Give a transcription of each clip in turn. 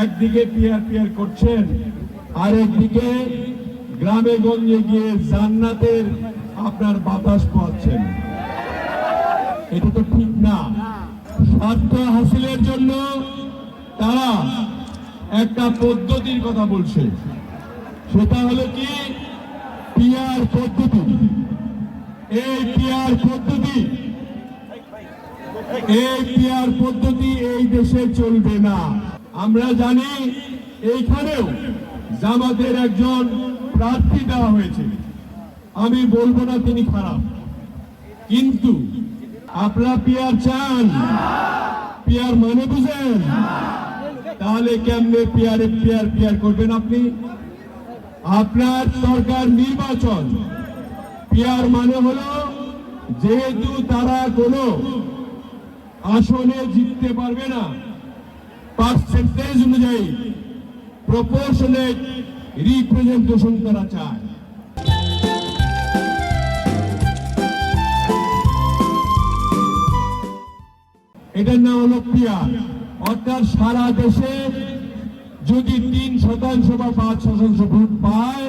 একদিকে peer peer করছেন, আর একদিকে গ্রামে গঞ্জে গিয়ে জান্নাতের আপনার বাতাস পাচ্ছেন। এটা তো ঠিক না। স্বার্থ হাসিলের জন্য তারা একটা পদ্ধতির কথা বলছে, সেটা হলো কি পিয়ার পদ্ধতি। এই পিয়ার পদ্ধতি এই দেশে চলবে না। আমরা জানি এইখানেও জামাতের একজন প্রার্থী দেওয়া হয়েছে, আমি বলবো না তিনি খারাপ, কিন্তু আপনারা পিয়ার চান? পিয়ার মানে বুঝেন? তাহলে কেমনে পিয়ারে পিয়ার পিয়ার করবেন আপনি? আপনার সরকার নির্বাচন, পিয়ার মানে হলো যেহেতু তারা কোনো আসনে জিততে পারবে না, পার্সেন্টেজ অনুযায়ী প্রপোর্শনেট রিপ্রেজেন্টেশন তারা চায়। এটার নাম হলো পিয়ার। অর্থাৎ সারা দেশে যদি 3% বা 5% ভোট পায়,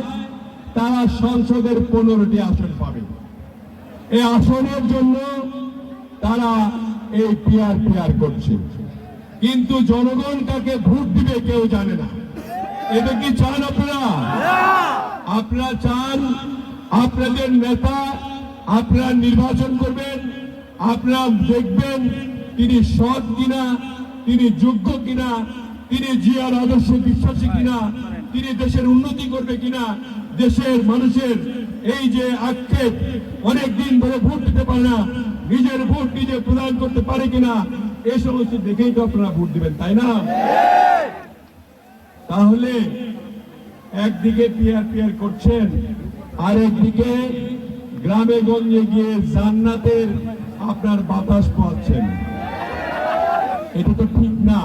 তারা সংসদের 15টি আসন পাবে। এই আসনের জন্য তারা এই পিয়ার পিয়ার করছে, কিন্তু জনগণ কাকে ভোট দিবে কেউ জানে না। এটা কি চান আপনারা? আপনারা চান আপনাদের নেতা আপনারা নির্বাচন করবেন, আপনারা দেখবেন তিনি সৎ কিনা, তিনি যোগ্য কিনা, তিনি জিয়ার আদর্শে বিশ্বাসী কিনা, তিনি দেশের উন্নতি করবে কিনা, দেশের মানুষের এই যে আক্ষেপ অনেকদিন ধরে ভোট দিতে পারে না, নিজের ভোট নিজে প্রদান করতে পারে কিনা, এই সমস্ত দেখেই তো আপনারা ভোট দিবেন, তাই না? তাহলে একদিকে পিয়ার পিয়ার করছেন, আর একদিকে গ্রামে গঞ্জে গিয়ে জান্নাতের আপনার বাতাস পাচ্ছেন। এটা তো ঠিক না।